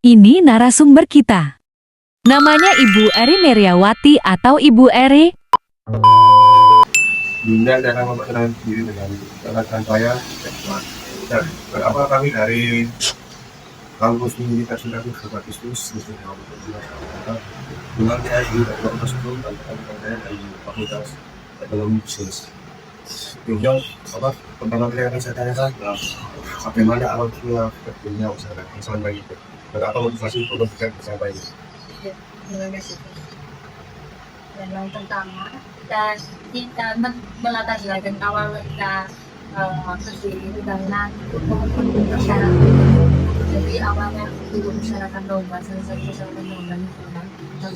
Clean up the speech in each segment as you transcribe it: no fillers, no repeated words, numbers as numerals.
Ini narasumber kita. Namanya Ibu Eri Meriawati atau Ibu Eri. Bunda cara memperkenalkan diri dengan alasan saya dan berapa kami dari kampus Universitas Agustus dengan saya di Fakultas Hukum dan saya dari Fakultas Ekonomi Bisnis. Kemudian pertama kali akan saya tanyakan bagaimana awal mula dunia usaha bersama ini dan apa motivasi untuk bekerja bersama ini. Terima kasih. Dan yang pertama kita melatar belakang awal kita berdiri itu karena masyarakat. Jadi awalnya untuk masyarakat lomba, salah satu masyarakat lomba itu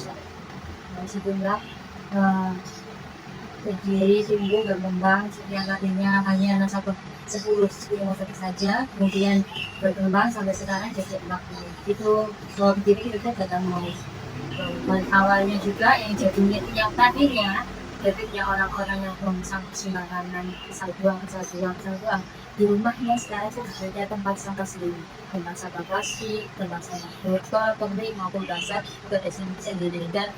sejumlah berdiri, tumbuh, berkembang. Setiap kalinya hanya satu 10 saja, kemudian berkembang sampai sekarang jadi 40. Itu berdiri kita datang mau. Awalnya juga yang jadinya yang tadinya orang-orang yang sampah sembarangan, asal buang di rumahnya sekarang sudah tempat sampah sendiri, tempat sampah plastik, tempat sampah botol, pembeli maupun basah juga sendiri. Dan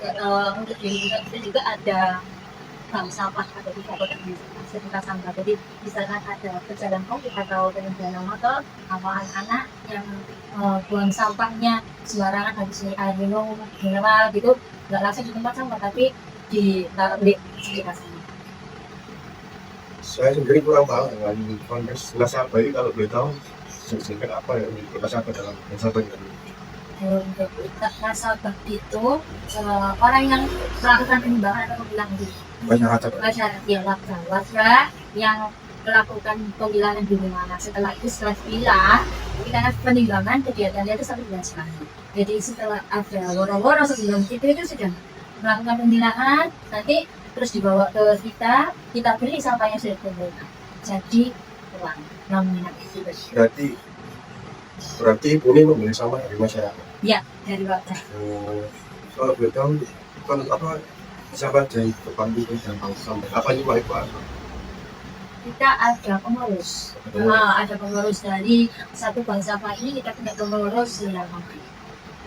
untuk diri kita juga ada bank sampah atau di kota sekitar sampah. Jadi di sana ada pejalan kaki atau pengendara motor atau anak-anak yang buang sampahnya sembarangan, habis air minum, mineral gitu, nggak langsung di tempat sampah tapi ditaruh di sekitar sana. Saya sendiri kurang paham dengan konteks nasabah ini, kalau boleh tahu sebenarnya apa yang nasabah dalam nasabah ini? Untuk nasabah itu orang yang melakukan penimbangan atau pemilahan di masyarakat yang warga yang melakukan pemilahan di mana. Setelah pilah kita akan penimbangan kegiatannya itu 1 bulan sekali. Jadi setelah ada woro-woro sebelum itu sudah melakukan pemilahan, nanti terus dibawa ke kita beli sampahnya sudah dikumpulkan. Jadi uang nominal itu. Berarti ini membeli sampah dari masyarakat? Ya, dari warga. Kalau boleh tahu kan apa sampah dari depan itu dan sampah apa ini Pak Ibu? Kita ada pengurus. Ada pengurus dari satu bank sampah ini, kita punya pengurus 9 orang.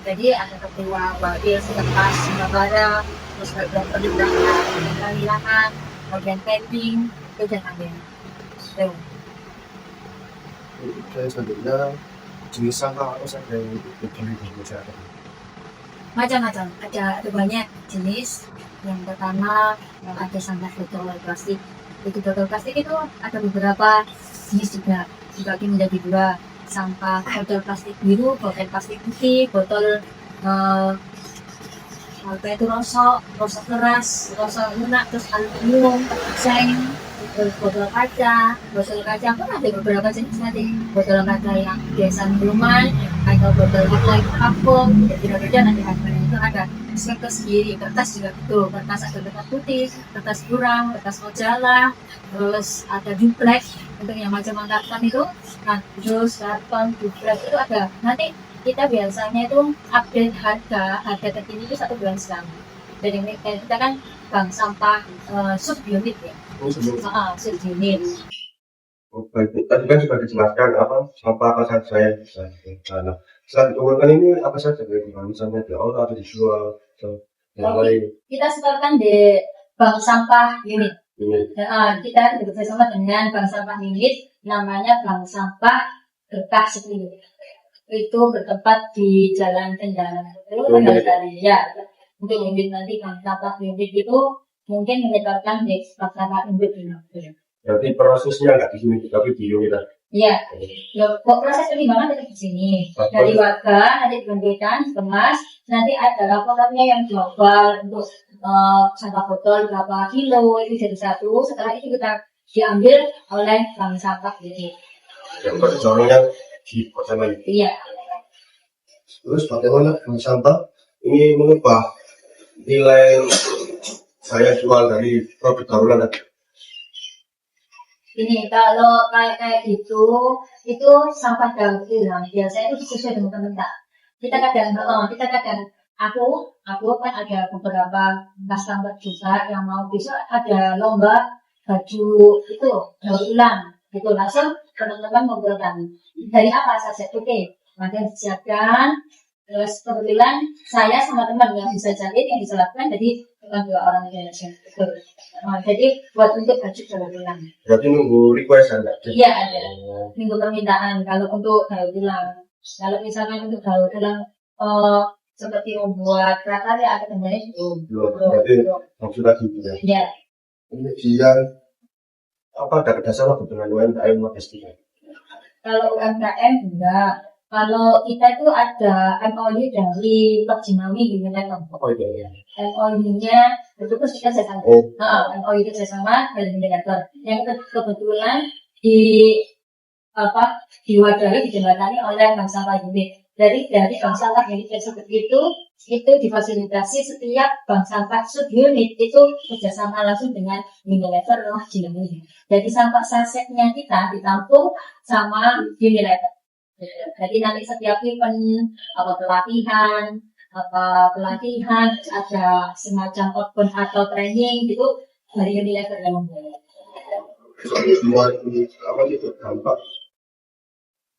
Jadi ada ketua, wakil, sekretaris, bendahara, terus bagian penimbangan, pemilahan, bagian packing, itu dan lain-lain. Saya selanjutnya jenis sampah apa saja yang dibeli di masyarakat? Macam-macam, ada banyak jenis. Yang pertama ada sampah botol plastik. Itu botol plastik itu ada beberapa jenis juga dibagi menjadi 2. Sampah botol plastik biru, botol plastik putih, botol itu rosok keras, rosok lunak, terus aluminium, seng, terus botol kaca pun ada beberapa jenis nanti. Botol kaca yang biasa minuman atau botol kaca yang vakum, beda-beda nanti harganya itu ada. Kertas sendiri, kertas juga betul, kertas ada kertas putih, kertas kurang, kertas majalah, terus ada duplex untuk yang macam-macam itu. Nah, jus, karton, duplex itu ada. Nanti kita biasanya itu update harga terkini itu 1 bulan sekali. Jadi kita kan bank sampah subunit ya. Subunit. Baik, tadi kan sudah dijelaskan apa saja yang bisa digunakan. Setelah dikumpulkan ini apa saja misalnya diolah atau dijual atau yang lain? Kita setorkan di bank sampah unit. Kita bekerjasama dengan bank sampah unit, namanya bank sampah berkah Seklinik. Itu bertempat di Jalan Kendaraan. Ya, untuk unit nanti bank sampah unit itu mungkin menyetorkan di bank sampah unit. Berarti prosesnya nggak di sini, tapi di unit. Iya, proses penimbangan tetap di sini. Dari warga nanti dikumpulkan, dikemas, nanti ada laporannya yang global untuk sampah botol berapa kilo itu jadi 1. Setelah itu kita diambil oleh bank sampah ini. Yang perjalanan di kota ini. Iya. Terus bagaimana bank sampah ini mengubah nilai saya jual dari produk darurat? Ini kalau kayak gitu, itu sampah daur ulang. Biasanya itu sesuai dengan permintaan. Kita kadang aku kan ada beberapa customer juga yang mau besok ada lomba baju itu daur ulang. Gitu langsung teman-teman mengumpulkan dari apa saja. Oke, maka disiapkan Terus kebetulan saya sama teman yang bisa jahit, yang bisa lakukan, jadi bukan 2 orang Indonesia. Betul. Jadi buat untuk baju daur ulang. Berarti nunggu request Anda? Iya ada. Minggu permintaan kalau untuk daur ulang. Kalau misalkan untuk daur ulang seperti membuat prakarya atau temannya itu. Berarti maksudnya gitu ya. Ya. Kemudian apa ada kerjasama dengan UMKM logistik? Kalau UMKM enggak. Kalau kita itu ada MOU dari Perjimawi gitu kan. Oh iya. MOU-nya itu terus kita kerjasama. MOU itu kerjasama dengan indikator. Yang kebetulan diwadahi dijembatani oleh Bank Sampah Unit. Dari Bank Sampah Unit tersebut itu difasilitasi setiap Bank Sampah subunit itu kerjasama langsung dengan Unilever Rumah Cilenyi. Jadi sampah sasetnya kita ditampung sama Unilever. Jadi nanti setiap event pelatihan ada semacam open atau training gitu dari Unilever yang membuat. Semua apa itu dampak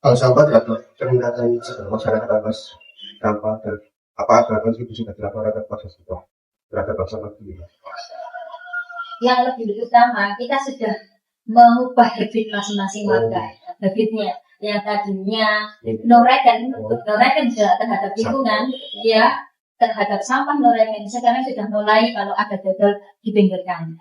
sampah terhadap peningkatan masyarakat atas sampah dan apa kontribusi terhadap proses itu terhadap sampah ini? Yang lebih utama kita sudah mengubah habit masing-masing warga. Habitnya yang tadinya norekan terhadap lingkungan, ya terhadap sampah norekan sekarang sudah mulai kalau ada dodol dipinggirkan,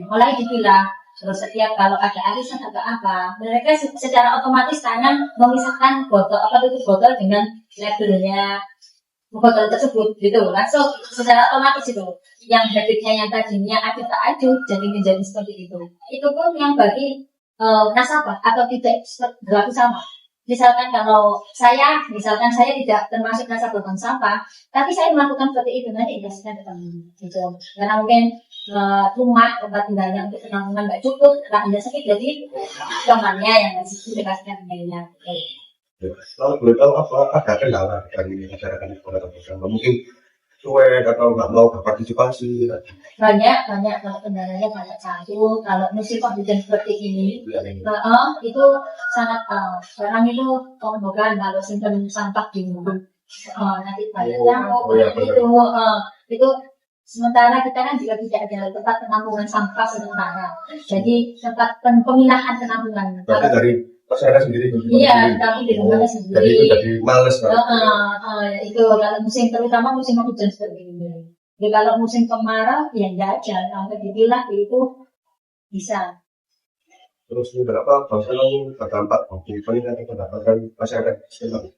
mulai dipilah. Terus setiap kalau ada arisan atau apa, mereka secara otomatis tangan memisahkan tutup botol dengan labelnya botol tersebut gitu. Langsung secara otomatis itu yang habitnya yang tadinya adu tak adu jadi menjadi seperti itu. Itu pun yang bagi nasabah atau tidak berlaku sama. Misalkan saya tidak termasuk nasabah bank sampah, tapi saya melakukan seperti itu nanti dikasihkan ke teman gitu. Karena mungkin rumah tempat tinggalnya untuk penampungan nggak cukup, Anda sakit jadi temannya yang dikasihkan ke dia. Kalau boleh tahu apa ada kendala dari masyarakat di Kota Bersama? Mungkin cuek atau nggak mau berpartisipasi? Banyak kalau kendalanya banyak. Satu, kalau musim hujan seperti ini, itu sangat sekarang itu bukan kalau simpan sampah di rumah nanti banyak itu sementara kita kan juga tidak ada tempat penampungan sampah sementara, jadi tempat pemilahan penampungan. Berarti dari masyarakat sendiri? Iya, kami di rumahnya sendiri. Jadi itu jadi males itu kalau terutama musim hujan seperti ini. Jadi kalau musim kemarau ya enggak aja, sampai dipilah itu bisa. Terus berapa bangsa yang terdampak bagi peningkatan pendapatan masyarakat sekarang?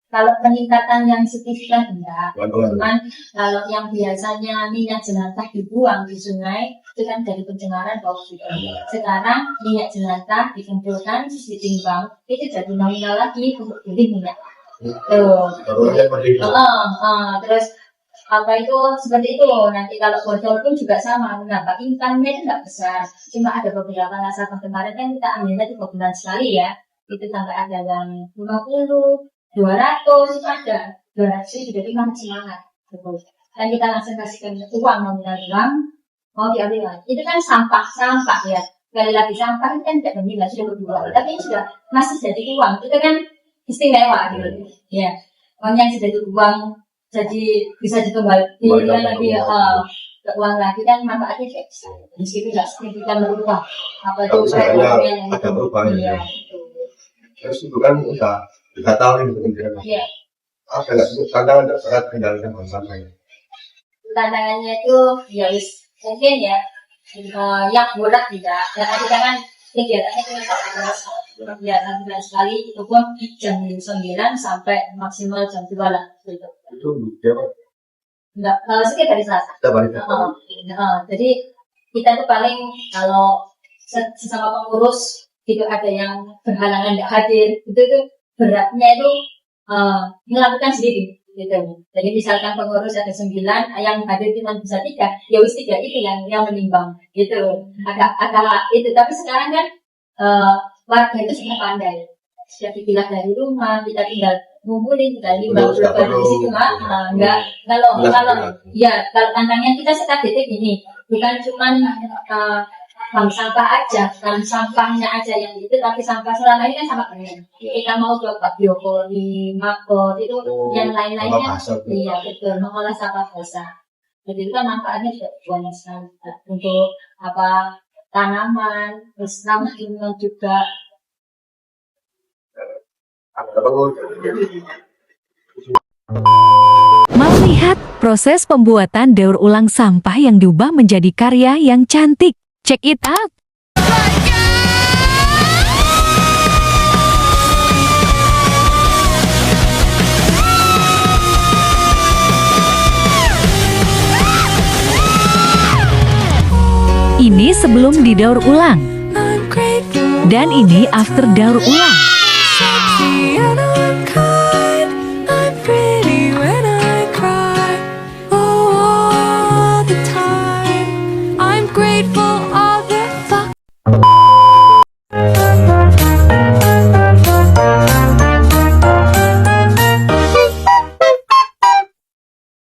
Kalau peningkatan yang signifikan enggak, cuman kalau yang biasanya minyak jelantah dibuang di sungai itu kan dari pencemaran bau juga. Sekarang minyak jelantah dikumpulkan terus ditimbang itu jadi nominal lagi untuk beli minyak. Terus apa itu seperti itu. Nanti kalau botol pun juga sama, kenapa income-nya itu nggak besar, cuma ada beberapa nasabah kemarin kan kita ambilnya 3 bulan sekali ya, itu sampai ada yang 50, 200 itu ada, 200 itu juga memang semangat, dan kita langsung kasihkan uang nominal uang, mau diambil lagi. Itu kan sampah ya, sekali lagi sampah itu kan tidak bernilai sudah berjual, tapi ini sudah masih jadi uang, itu kan istimewa gitu, ya, uang yang sudah jadi uang, jadi bisa dikembalikan lagi ke uang lagi kan manfaatnya fix, meskipun tidak signifikan berubah, apa itu yang ada perubahan ya. Terus itu kan udah 3 tahun ini kementerian. Iya. Ada nggak sih tantangan terberat kendalikan sampah ini? Tantangannya itu ya mungkin ya yang berat tidak. Karena kita kan kegiatannya kegiatan bulan sekali itu pun jam 9 sampai maksimal jam 2 lah. Itu berapa? Enggak, sekitar dari Selasa. Jadi kita itu paling kalau sesama pengurus itu ada yang berhalangan tidak hadir, itu beratnya itu melakukan sendiri gitu. Jadi misalkan pengurus ada 9, yang hadir cuma bisa 3, ya wis 3 itu yang menimbang gitu. Agak itu, tapi sekarang kan warga itu sudah pandai, sudah dipilah dari rumah, kita tinggal ngumpulin, kita limbah berapa di situ enggak. Kalau tantangannya kita sekat detik ini bukan cuma bank sampah aja, bukan sampahnya aja yang itu, tapi sampah selama ini kan sampah benar. Kita mau coba biopoli, mapot itu yang lain-lainnya, iya betul, mengolah sampah basah. Jadi itu kan manfaatnya juga banyak sekali untuk apa tanaman, terus ramah lingkungan juga. Mau lihat proses pembuatan daur ulang sampah yang diubah menjadi karya yang cantik? Check it out! Ini sebelum didaur ulang. Dan ini after daur ulang.